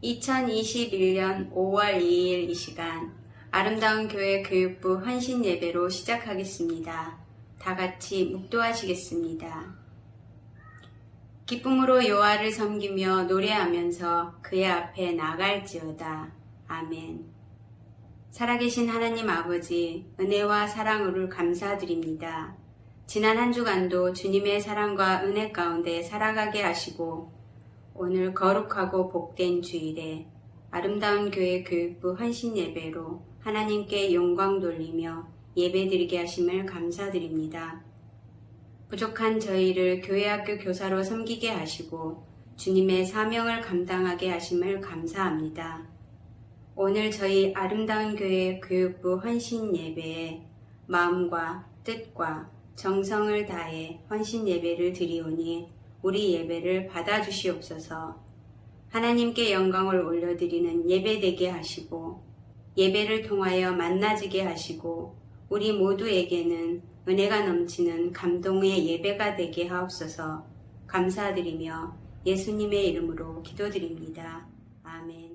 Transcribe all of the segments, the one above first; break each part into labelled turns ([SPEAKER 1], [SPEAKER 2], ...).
[SPEAKER 1] 2021년 5월 2일 이 시간 아름다운 교회 교육부 헌신 예배로 시작하겠습니다. 다 같이 묵도하시겠습니다. 기쁨으로 여호와를 섬기며 노래하면서 그의 앞에 나갈지어다. 아멘. 살아계신 하나님 아버지, 은혜와 사랑으로 감사드립니다. 지난 한 주간도 주님의 사랑과 은혜 가운데 살아가게 하시고 오늘 거룩하고 복된 주일에 아름다운 교회 교육부 헌신 예배로 하나님께 영광 돌리며 예배드리게 하심을 감사드립니다. 부족한 저희를 교회학교 교사로 섬기게 하시고 주님의 사명을 감당하게 하심을 감사합니다. 오늘 저희 아름다운 교회 교육부 헌신 예배에 마음과 뜻과 정성을 다해 헌신 예배를 드리오니 우리 예배를 받아주시옵소서. 하나님께 영광을 올려드리는 예배되게 하시고 예배를 통하여 만나지게 하시고 우리 모두에게는 은혜가 넘치는 감동의 예배가 되게 하옵소서. 감사드리며 예수님의 이름으로 기도드립니다. 아멘.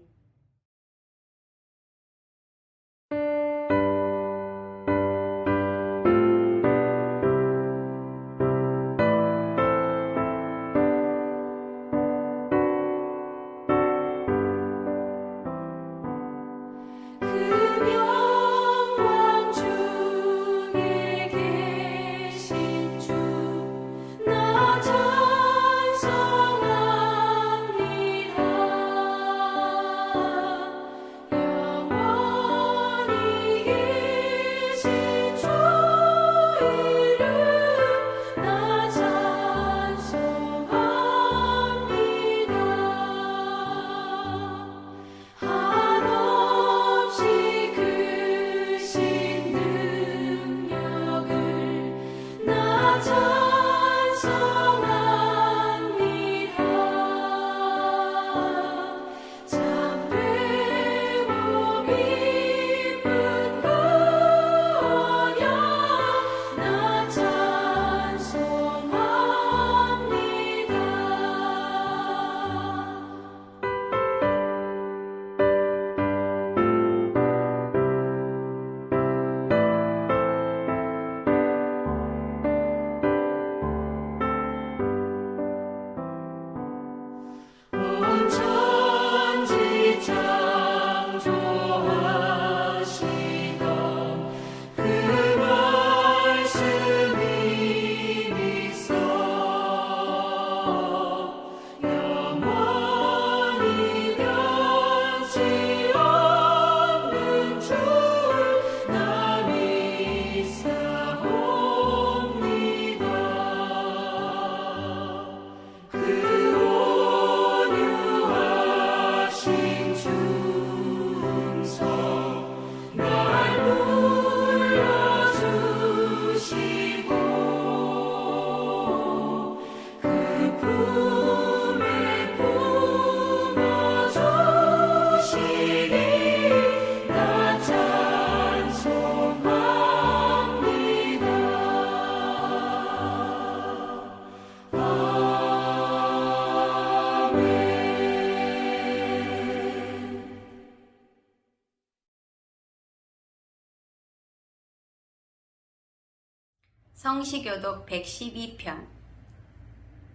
[SPEAKER 1] 성시교독 112편.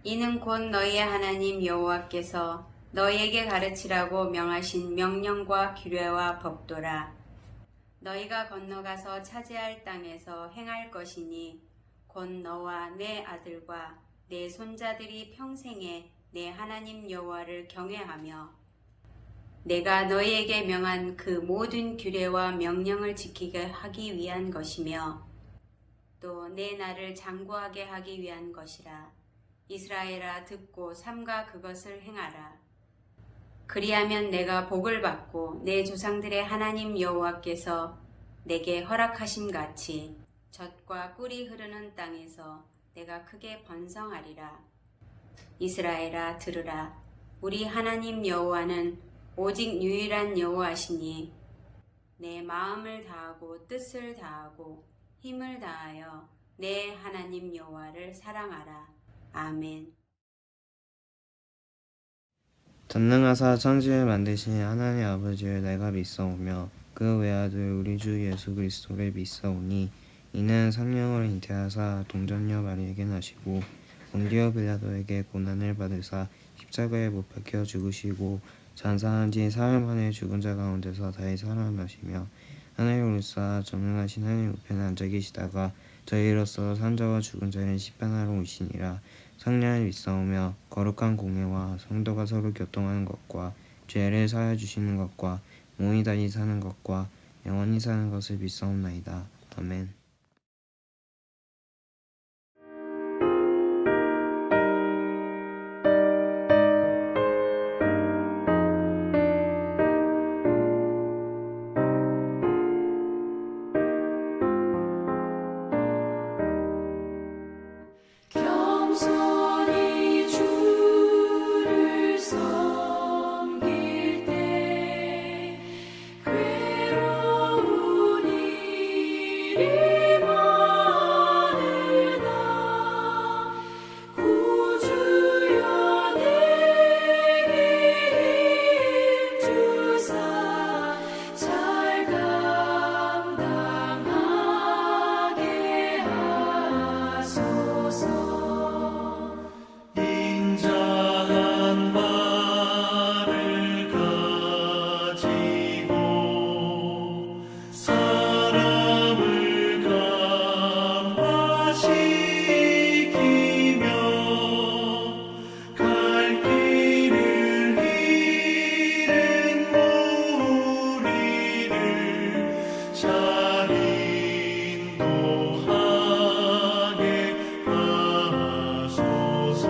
[SPEAKER 1] 이는 곧 너희의 하나님 여호와께서 너희에게 가르치라고 명하신 명령과 규례와 법도라. 너희가 건너가서 차지할 땅에서 행할 것이니 곧 너와 내 아들과 내 손자들이 평생에 내 하나님 여호와를 경외하며 내가 너희에게 명한 그 모든 규례와 명령을 지키게 하기 위한 것이며 또 내 날을 장구하게 하기 위한 것이라. 이스라엘아, 듣고 삼가 그것을 행하라. 그리하면 내가 복을 받고 내 조상들의 하나님 여호와께서 내게 허락하심 같이 젖과 꿀이 흐르는 땅에서 내가 크게 번성하리라. 이스라엘아, 들으라. 우리 하나님 여호와는 오직 유일한 여호와시니 내 마음을 다하고 뜻을 다하고 힘을 다하여 내 하나님 여호와를 사랑하라. 아멘.
[SPEAKER 2] 전능하사 천지를 만드신 하나님 아버지를 내가 믿사오며 그 외아들 우리 주 예수 그리스도를 믿사오니 이는 성령을 잉태하사 동정녀 마리에게 나시고 본디오 빌라도에게 고난을 받으사 십자가에 못 박혀 죽으시고 장사한 지 사흘 만에 죽은 자 가운데서 다시 살아나시며 하늘에 오르사 전능하신 하나님 우편에 앉아 계시다가 저희로서 산자와 죽은 자를 심판하러 오시니라. 성령을 믿사오며 거룩한 공회와 성도가 서로 교통하는 것과 죄를 사하여 주시는 것과 몸이 다시 사는 것과 영원히 사는 것을 믿사옵나이다. 아멘.
[SPEAKER 3] 겸손히 주를 섬길 때 괴로운 일이 많으나 구주여 내게 힘 주사 잘 감당하게 하소서.
[SPEAKER 4] 인자한 말을 가지고 사람을 감화시키며 갈 길을 잃은 무리를 잘 인도하게 하소서.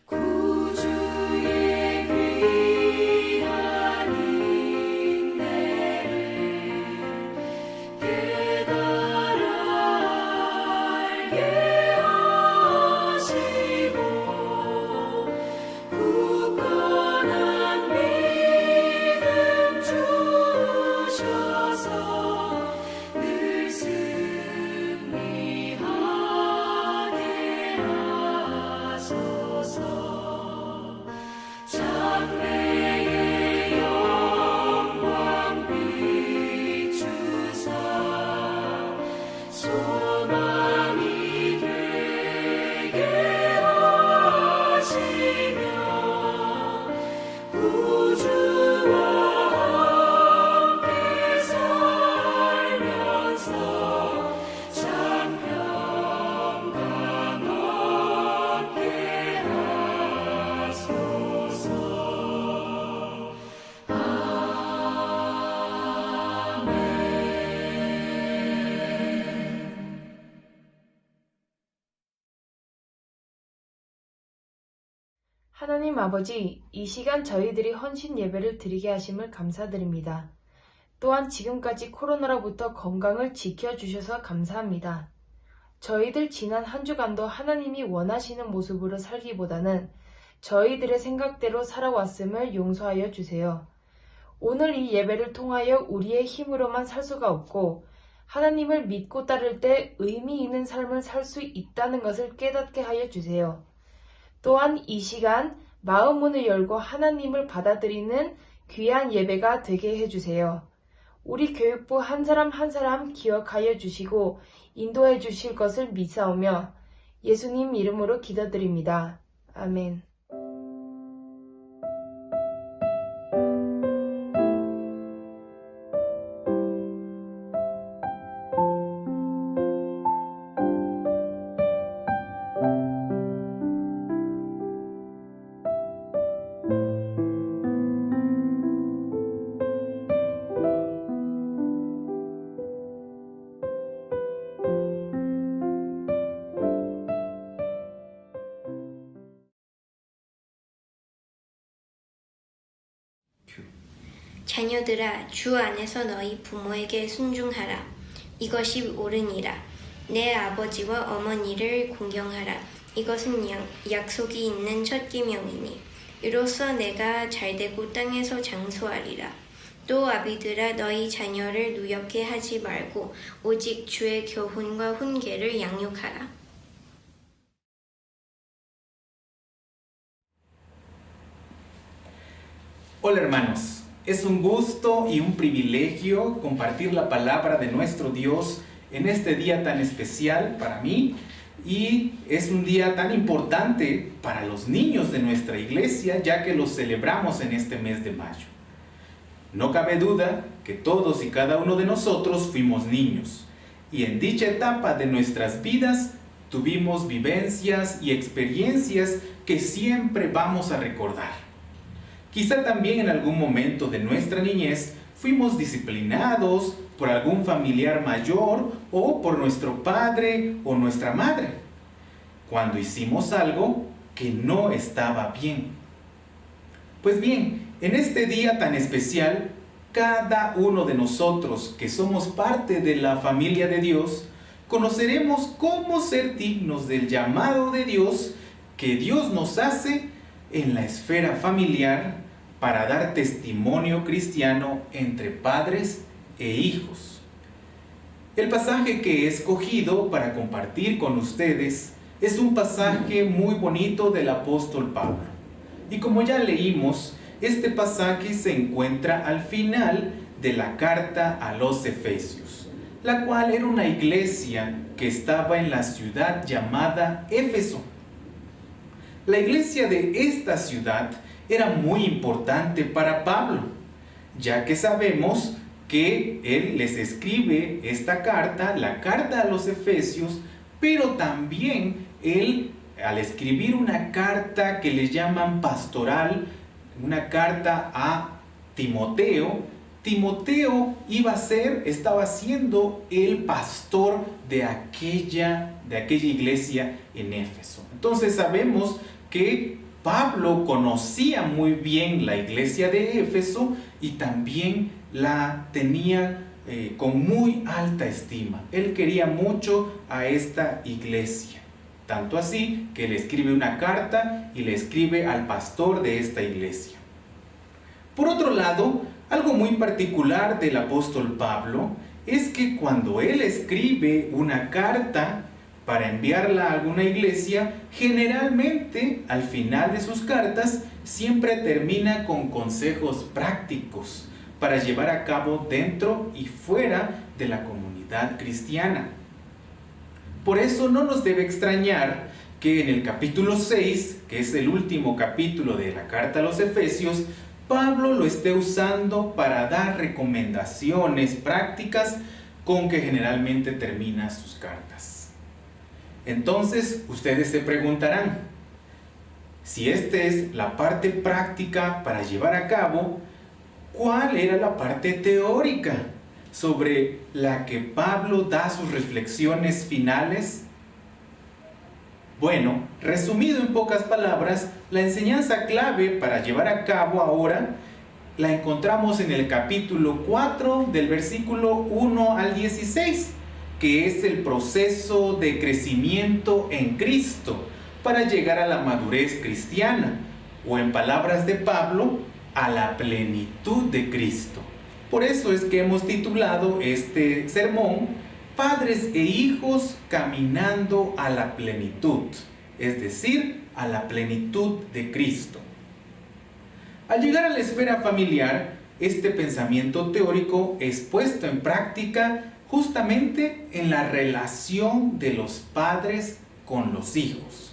[SPEAKER 3] 구주의 귀한 인내를 깨달아 알게 하시고 굳건한 믿음 주셔서 늘 승리하게 하소서. 장래의 영광 비추사 소망이 되게 하시며 구주와 함께 살면서 장평강 얻게 하소서.
[SPEAKER 5] 하나님 아버지, 이 시간 저희들이 헌신 예배를 드리게 하심을 감사드립니다. 또한 지금까지 코로나로부터 건강을 지켜주셔서 감사합니다. 저희들 지난 한 주간도 하나님이 원하시는 모습으로 살기보다는 저희들의 생각대로 살아왔음을 용서하여 주세요. 오늘 이 예배를 통하여 우리의 힘으로만 살 수가 없고 하나님을 믿고 따를 때 의미 있는 삶을 살 수 있다는 것을 깨닫게 하여 주세요. 또한 이 시간 마음 문을 열고 하나님을 받아들이는 귀한 예배가 되게 해주세요. 우리 교육부 한 사람 한 사람 기억하여 주시고 인도해 주실 것을 믿사오며 예수님 이름으로 기도드립니다. 아멘.
[SPEAKER 6] 자녀들아, 주 안에서 너희 부모에게 순종하라. 이것이 옳으니라. 내 아버지와 어머니를 공경하라. 이것은 약속이 있는 첫 계명이니 이로써 내가 잘되고 땅에서 장수하리라. 또 아비들아 너희 자녀를 누역게 하지 말고 오직 주의 교훈과 훈계를 양육하라.
[SPEAKER 7] Hola hermanos, es un gusto y un privilegio compartir la palabra de nuestro Dios en este día tan especial para mí y es un día tan importante para los niños de nuestra iglesia ya que los celebramos en este mes de mayo. No cabe duda que todos y cada uno de nosotros fuimos niños y en dicha etapa de nuestras vidas tuvimos vivencias y experiencias que siempre vamos a recordar. Quizá también en algún momento de nuestra niñez fuimos disciplinados por algún familiar mayor o por nuestro padre o nuestra madre, cuando hicimos algo que no estaba bien. Pues bien, en este día tan especial, cada uno de nosotros que somos parte de la familia de Dios, conoceremos cómo ser dignos del llamado de Dios que Dios nos hace en la esfera familiar para dar testimonio cristiano entre padres e hijos. El pasaje que he escogido para compartir con ustedes es un pasaje muy bonito del apóstol Pablo. Y como ya leímos, este pasaje se encuentra al final de la carta a los Efesios, la cual era una iglesia que estaba en la ciudad llamada Éfeso. La iglesia de esta ciudad era muy importante para Pablo, ya que sabemos que él les escribe esta carta, la carta a los Efesios, pero también él, al escribir una carta que le llaman pastoral, una carta a Timoteo, Timoteo estaba siendo el pastor de aquella iglesia en Éfeso. Entonces sabemos que Pablo conocía muy bien la iglesia de Éfeso y también la tenía con muy alta estima. Él quería mucho a esta iglesia, tanto así que le escribe una carta y le escribe al pastor de esta iglesia. Por otro lado, algo muy particular del apóstol Pablo es que cuando él escribe una carta para enviarla a alguna iglesia, generalmente al final de sus cartas siempre termina con consejos prácticos para llevar a cabo dentro y fuera de la comunidad cristiana. Por eso no nos debe extrañar que en el capítulo 6, que es el último capítulo de la carta a los Efesios, Pablo lo esté usando para dar recomendaciones prácticas con que generalmente termina sus cartas. Entonces, ustedes se preguntarán, si esta es la parte práctica para llevar a cabo, ¿cuál era la parte teórica sobre la que Pablo da sus reflexiones finales? Bueno, resumido en pocas palabras, la enseñanza clave para llevar a cabo ahora la encontramos en el capítulo 4 del versículo 1 al 16, que es el proceso de crecimiento en Cristo para llegar a la madurez cristiana, o en palabras de Pablo, a la plenitud de Cristo. Por eso es que hemos titulado este sermón Padres e hijos caminando a la plenitud, es decir, a la plenitud de Cristo. Al llegar a la esfera familiar, este pensamiento teórico es puesto en práctica justamente en la relación de los padres con los hijos.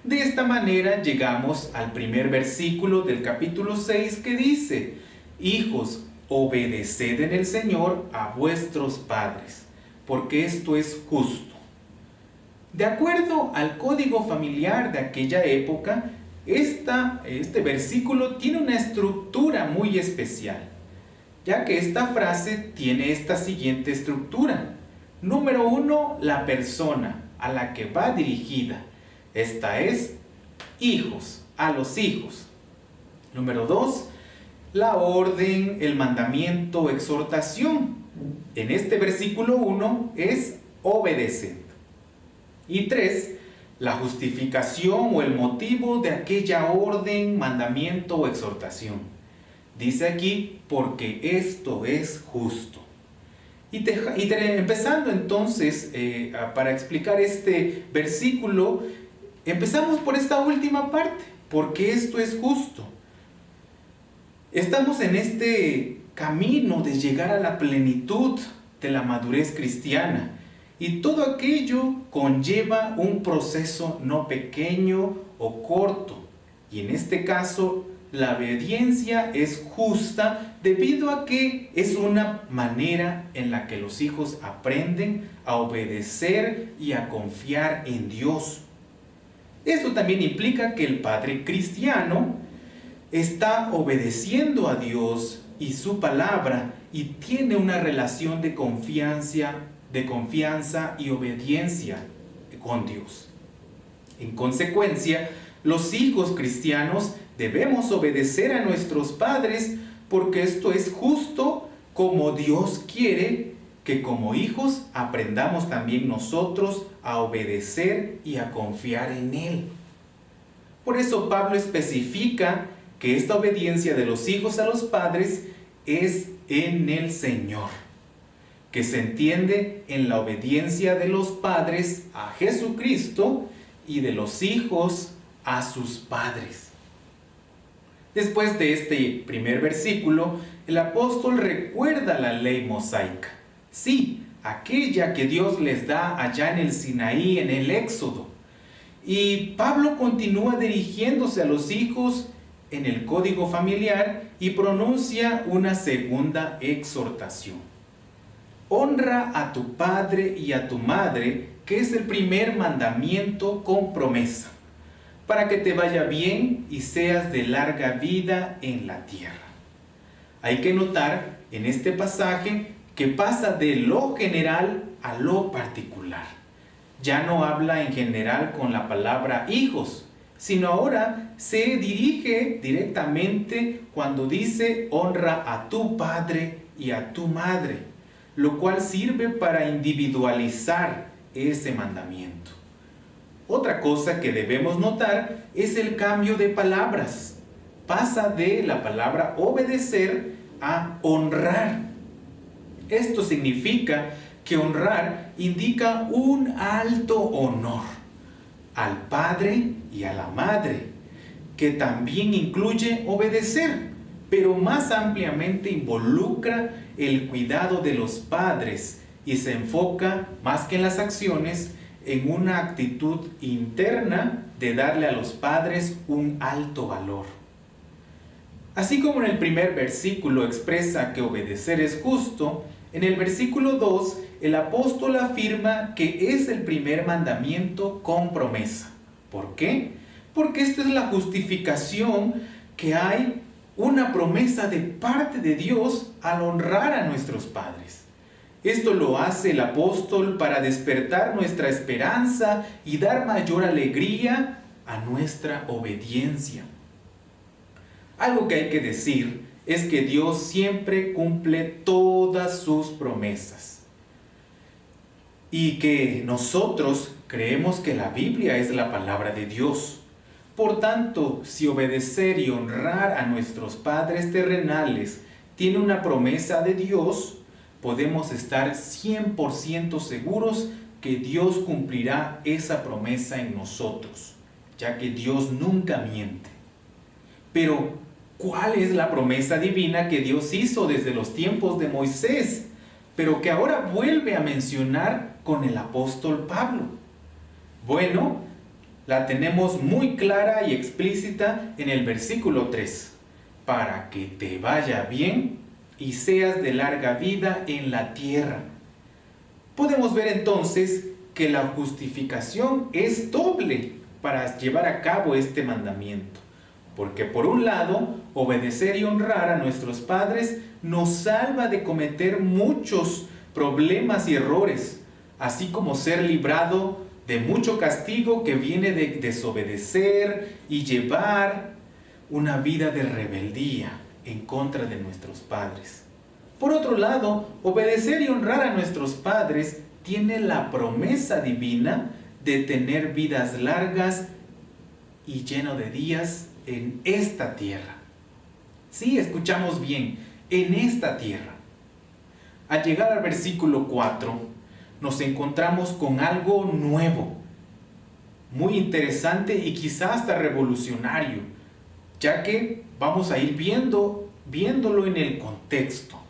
[SPEAKER 7] De esta manera llegamos al primer versículo del capítulo 6 que dice: Hijos, obedeced en el Señor a vuestros padres, porque esto es justo. De acuerdo al código familiar de aquella época, este versículo tiene una estructura muy especial, ya que esta frase tiene esta siguiente estructura. Número 1, la persona a la que va dirigida. Esta es hijos, a los hijos. Número 2, la orden, el mandamiento, exhortación. En este versículo 1 es obedeced. Y 3, la justificación o el motivo de aquella orden, mandamiento o exhortación. Dice aquí, porque esto es justo. Empezando entonces, para explicar este versículo, empezamos por esta última parte, porque esto es justo. Estamos en este camino de llegar a la plenitud de la madurez cristiana, y todo aquello conlleva un proceso no pequeño o corto, y en este caso la obediencia es justa debido a que es una manera en la que los hijos aprenden a obedecer y a confiar en Dios. Esto también implica que el padre cristiano está obedeciendo a Dios y su palabra y tiene una relación de confianza y obediencia con Dios. En consecuencia, los hijos cristianos debemos obedecer a nuestros padres porque esto es justo, como Dios quiere que como hijos aprendamos también nosotros a obedecer y a confiar en Él. Por eso Pablo especifica que esta obediencia de los hijos a los padres es en el Señor, que se entiende en la obediencia de los padres a Jesucristo y de los hijos a sus padres. Después de este primer versículo, el apóstol recuerda la ley mosaica. Sí, aquella que Dios les da allá en el Sinaí, en el Éxodo. Y Pablo continúa dirigiéndose a los hijos en el código familiar y pronuncia una segunda exhortación. Honra a tu padre y a tu madre, que es el primer mandamiento con promesa, para que te vaya bien y seas de larga vida en la tierra. Hay que notar en este pasaje que pasa de lo general a lo particular. Ya no habla en general con la palabra hijos, sino ahora se dirige directamente cuando dice honra a tu padre y a tu madre, lo cual sirve para individualizar ese mandamiento. Otra cosa que debemos notar es el cambio de palabras. Pasa de la palabra obedecer a honrar. Esto significa que honrar indica un alto honor al padre y a la madre, que también incluye obedecer, pero más ampliamente involucra el cuidado de los padres y se enfoca, más que en las acciones, en una actitud interna de darle a los padres un alto valor. Así como en el primer versículo expresa que obedecer es justo, en el versículo 2 el apóstol afirma que es el primer mandamiento con promesa. ¿Por qué? Porque esta es la justificación que hay una promesa de parte de Dios al honrar a nuestros padres. Esto lo hace el apóstol para despertar nuestra esperanza y dar mayor alegría a nuestra obediencia. Algo que hay que decir es que Dios siempre cumple todas sus promesas y que nosotros creemos que la Biblia es la palabra de Dios. Por tanto, si obedecer y honrar a nuestros padres terrenales tiene una promesa de Dios, podemos estar 100% seguros que Dios cumplirá esa promesa en nosotros, ya que Dios nunca miente. Pero, ¿cuál es la promesa divina que Dios hizo desde los tiempos de Moisés, pero que ahora vuelve a mencionar con el apóstol Pablo? Bueno, la tenemos muy clara y explícita en el versículo 3. Para que te vaya bien y seas de larga vida en la tierra. Podemos ver entonces que la justificación es doble para llevar a cabo este mandamiento. Porque por un lado, obedecer y honrar a nuestros padres nos salva de cometer muchos problemas y errores, así como ser librado de mucho castigo que viene de desobedecer y llevar una vida de rebeldía en contra de nuestros padres. Por otro lado, obedecer y honrar a nuestros padres tiene la promesa divina de tener vidas largas y lleno de días en esta tierra. Sí, escuchamos bien, en esta tierra. Al llegar al versículo 4, nos encontramos con algo nuevo, muy interesante y quizás hasta revolucionario, ya que vamos a ir viéndolo en el contexto.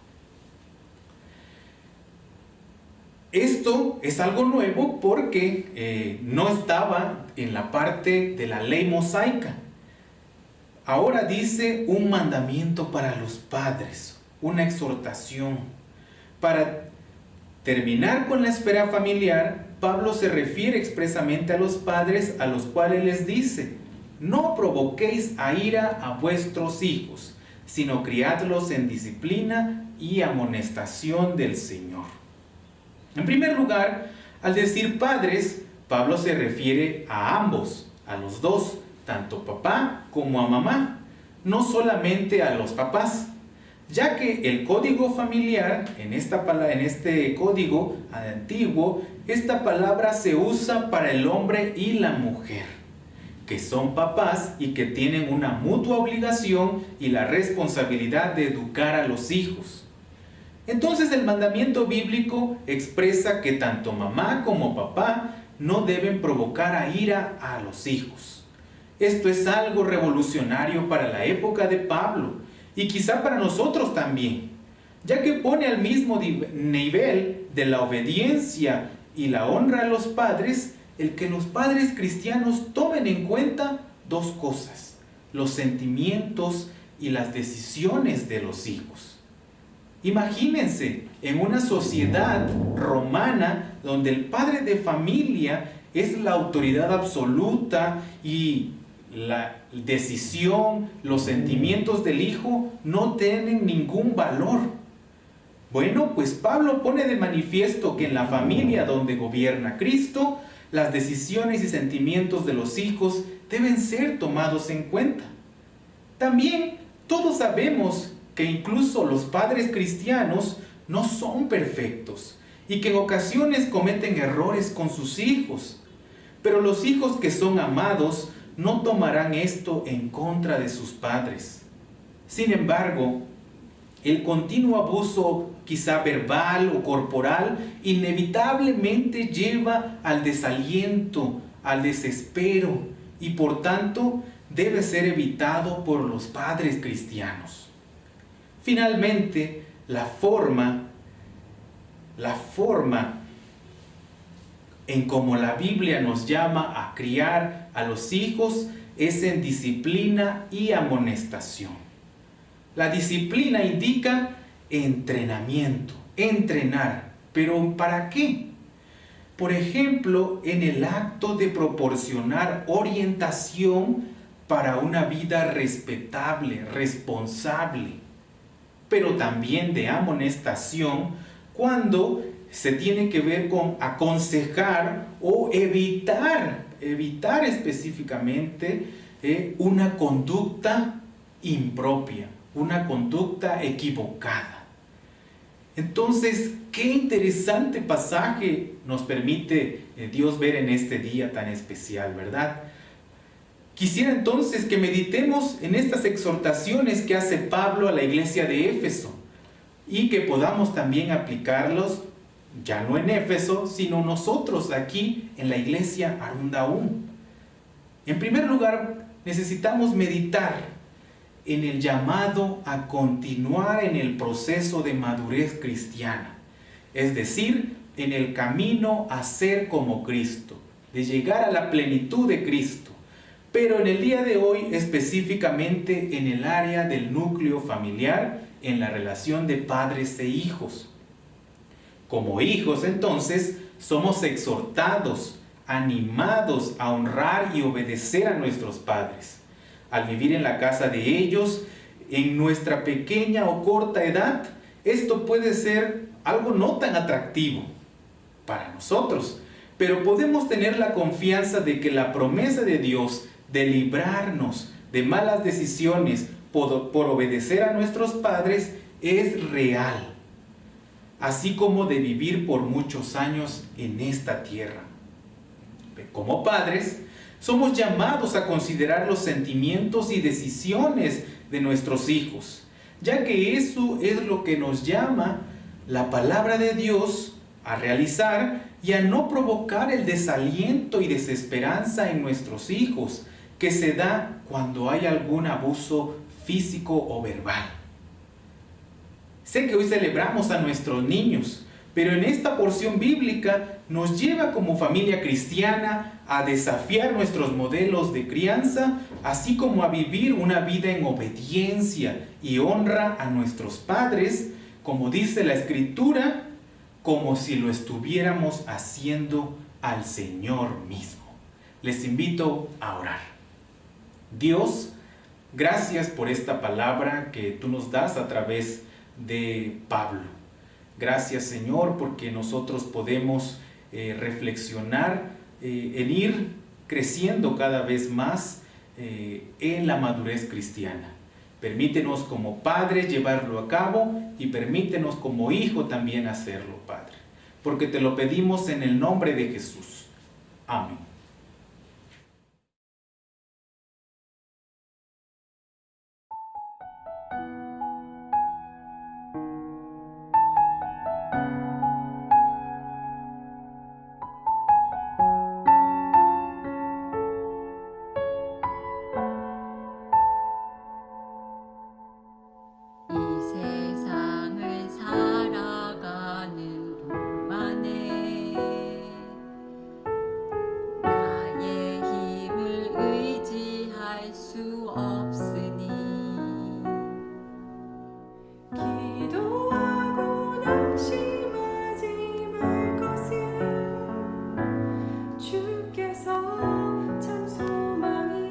[SPEAKER 7] Esto es algo nuevo porque no estaba en la parte de la ley mosaica. Ahora dice un mandamiento para los padres, una exhortación. Para terminar con la esfera familiar, Pablo se refiere expresamente a los padres, a los cuales les dice: no provoquéis a ira a vuestros hijos, sino criadlos en disciplina y amonestación del Señor. En primer lugar, al decir padres, Pablo se refiere a ambos, a los dos, tanto papá como a mamá, no solamente a los papás, ya que el código familiar, en este código antiguo, esta palabra se usa para el hombre y la mujer, que son papás y que tienen una mutua obligación y la responsabilidad de educar a los hijos. Entonces el mandamiento bíblico expresa que tanto mamá como papá no deben provocar a ira a los hijos. Esto es algo revolucionario para la época de Pablo y quizá para nosotros también, ya que pone al mismo nivel de la obediencia y la honra a los padres el que los padres cristianos tomen en cuenta dos cosas: los sentimientos y las decisiones de los hijos. Imagínense en una sociedad romana donde el padre de familia es la autoridad absoluta y la decisión, los sentimientos del hijo no tienen ningún valor. Bueno, pues Pablo pone de manifiesto que en la familia donde gobierna Cristo, las decisiones y sentimientos de los hijos deben ser tomados en cuenta. También todos sabemos que incluso los padres cristianos no son perfectos y que en ocasiones cometen errores con sus hijos. Pero los hijos que son amados no tomarán esto en contra de sus padres. Sin embargo, el continuo abuso, quizá verbal o corporal, inevitablemente lleva al desaliento, al desespero y por tanto debe ser evitado por los padres cristianos. Finalmente, la forma en cómo la Biblia nos llama a criar a los hijos es en disciplina y amonestación. La disciplina indica entrenamiento, entrenar, pero ¿para qué? Por ejemplo, en el acto de proporcionar orientación para una vida respetable, responsable, pero también de amonestación cuando se tiene que ver con aconsejar o evitar específicamente una conducta impropia, una conducta equivocada. Entonces, qué interesante pasaje nos permite Dios ver en este día tan especial, ¿verdad? Quisiera entonces que meditemos en estas exhortaciones que hace Pablo a la iglesia de Éfeso y que podamos también aplicarlos ya no en Éfeso, sino nosotros aquí en la iglesia Arundaún. En primer lugar, necesitamos meditar en el llamado a continuar en el proceso de madurez cristiana, es decir, en el camino a ser como Cristo, de llegar a la plenitud de Cristo. Pero en el día de hoy, específicamente en el área del núcleo familiar, en la relación de padres e hijos. Como hijos, entonces, somos exhortados, animados a honrar y obedecer a nuestros padres. Al vivir en la casa de ellos, en nuestra pequeña o corta edad, esto puede ser algo no tan atractivo para nosotros, pero podemos tener la confianza de que la promesa de Dios de librarnos de malas decisiones por obedecer a nuestros padres es real, así como de vivir por muchos años en esta tierra. Como padres, somos llamados a considerar los sentimientos y decisiones de nuestros hijos, ya que eso es lo que nos llama la palabra de Dios a realizar y a no provocar el desaliento y desesperanza en nuestros hijos que se da cuando hay algún abuso físico o verbal. Sé que hoy celebramos a nuestros niños, pero en esta porción bíblica nos lleva como familia cristiana a desafiar nuestros modelos de crianza, así como a vivir una vida en obediencia y honra a nuestros padres, como dice la Escritura, como si lo estuviéramos haciendo al Señor mismo. Les invito a orar. Dios, gracias por esta palabra que tú nos das a través de Pablo. Gracias, Señor, porque nosotros podemos reflexionar en ir creciendo cada vez más en la madurez cristiana. Permítenos como padres llevarlo a cabo y permítenos como hijo también hacerlo, Padre. Porque te lo pedimos en el nombre de Jesús. Amén.
[SPEAKER 8] 이 세상을 살아가는 동안에 나의 힘을 의지할 수 없으니
[SPEAKER 3] 기도하고 낙심하지 말 것은 주께서 참 소망이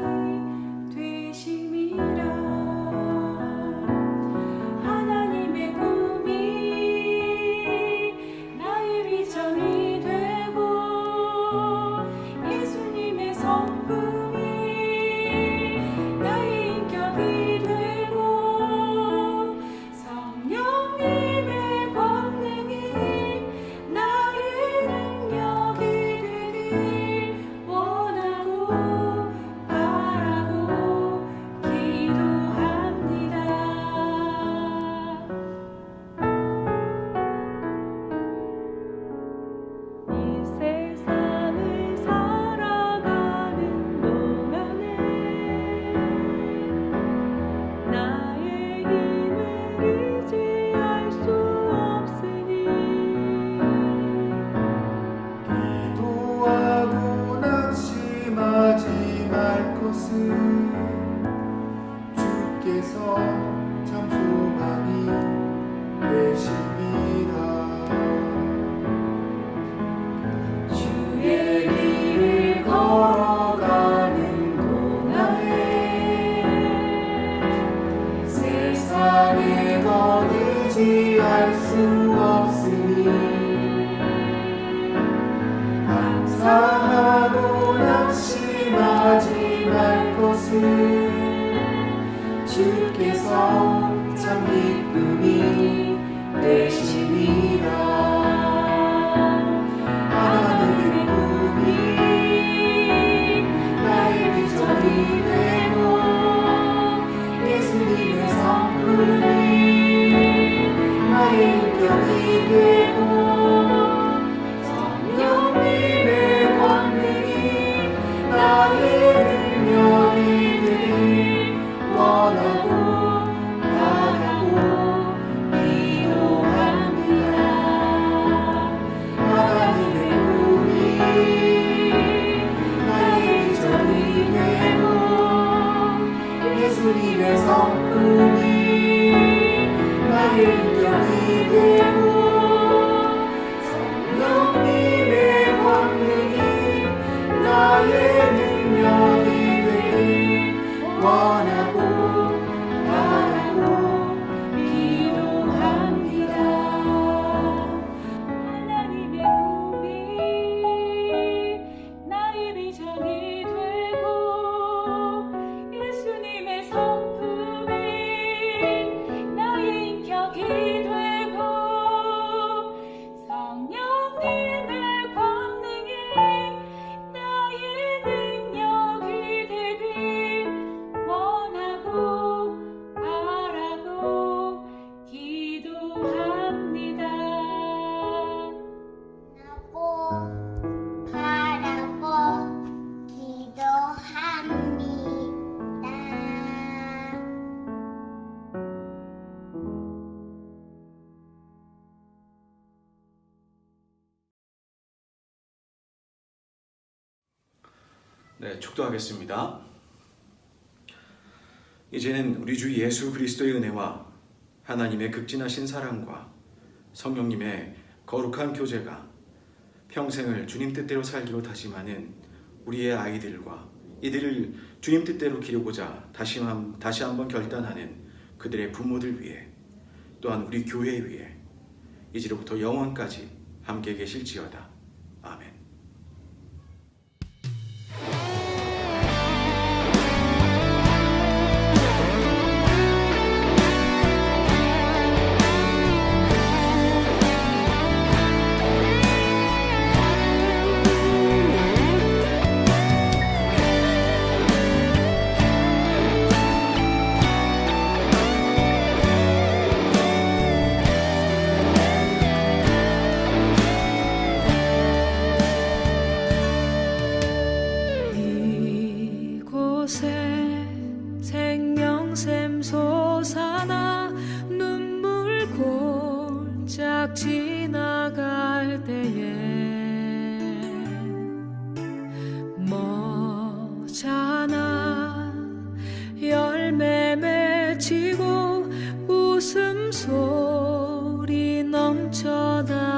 [SPEAKER 3] 되심이라. 하나님의 꿈이 나의 비전이 되고 예수님의 성품이 나의 인격이 되고 성령님의 권능이 나의 능력이 되길 원하고 바라고 기도합니다. 이 세상을 살아가는 동안에 나의 힘을 의지할 수 없으니
[SPEAKER 4] 기도하고 낙심하지 말 것은 주께서 참 소망이 되심이라.
[SPEAKER 3] 주의 길을 걸어가는 동안에 세상에 더 의지할 수 없으니 감사하고 낙심하지 말 것은 주께서 참 기쁨이 되심이라. 하나님의 꿈이 나의 비전이 되고 예수님의 성품이 나의 인격이 되고 성령님의 권능이 나의 능력이 되길 원하고 바라고 기도합니다. 하나님의 꿈이 나의 비전이 되고 예수님의 성품이 나의 인격이 되고 성령님의 권능이 나의 능력이 되길 원하고 바라고 기도합니다. 하나님의 꿈이 나의 비전이 되고 예수님의 성품이 나의 인격이 되고 성령님의 권능이 나의
[SPEAKER 9] 네, 축도하겠습니다. 이제는 우리 주 예수 그리스도의 은혜와 하나님의 극진하신 사랑과 성령님의 거룩한 교제가 평생을 주님 뜻대로 살기로 다짐하는 우리의 아이들과 이들을 주님 뜻대로 기르고자 다시 한번 결단하는 그들의 부모들 위해 또한 우리 교회 위에 이제로부터 영원까지 함께 계실지어다. 아멘.
[SPEAKER 3] 이곳에 생명샘 솟아나 눈물 골짝 지나갈 때에 머잖아 열매 맺히고 웃음소리 넘쳐나리라.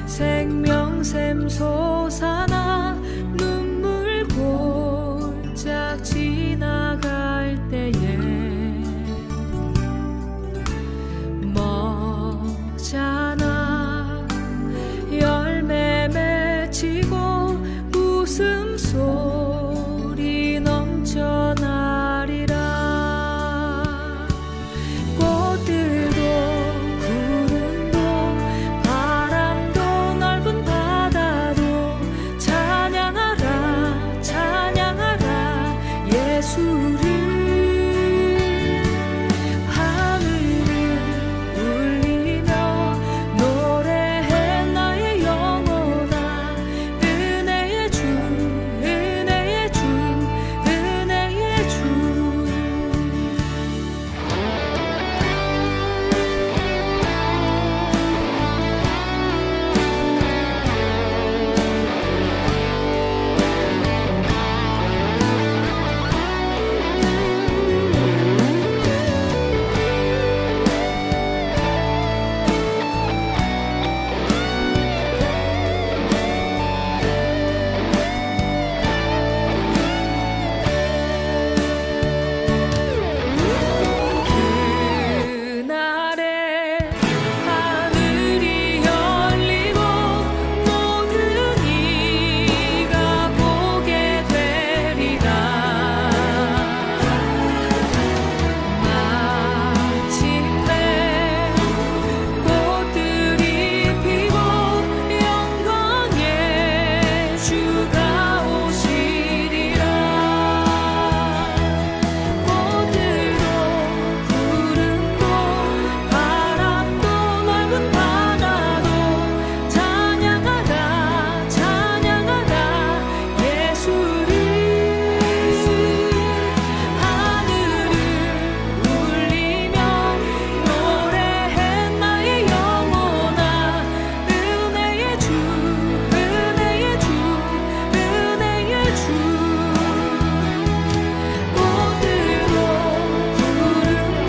[SPEAKER 3] 생명샘 솟아나 눈물 골짝 지나갈 때에 머잖아 열매 맺히고 웃음소리 넘쳐나리라. 꽃들도 구름도 바람도 넓은 바다도 찬양하라 찬양하라 예수를. 하늘을 울리며 노래해 나의 영혼아 은혜의 주 은혜의 주 은혜의 주. 그날에 하늘이 열리고 모든 이가 보게 되리라. 마침내 꽃들이 피고 영광의 주가 오시리라. 꽃들도 구름도 바람도 넓은 바다도 찬양하라 찬양하라 예수를. 하늘을 울리며 노래해 나의 영혼아 은혜의 주 은혜의 주 은혜의 주. 꽃들도 구름도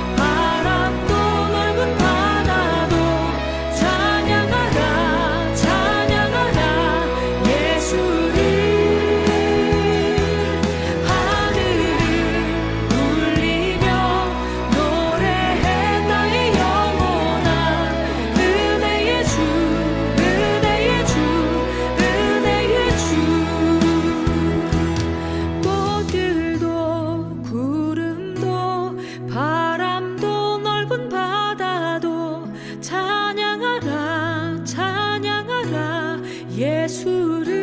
[SPEAKER 3] 바람도 넓은 바다도 찬양하라 찬양하라 예수를. 하늘을 울리며 노래해 나의 영혼아 은혜의 주 은혜의 주 은혜의 주. 꽃들도 구름도 바람도 넓은 바다도 찬양하라 찬양하라 예수를.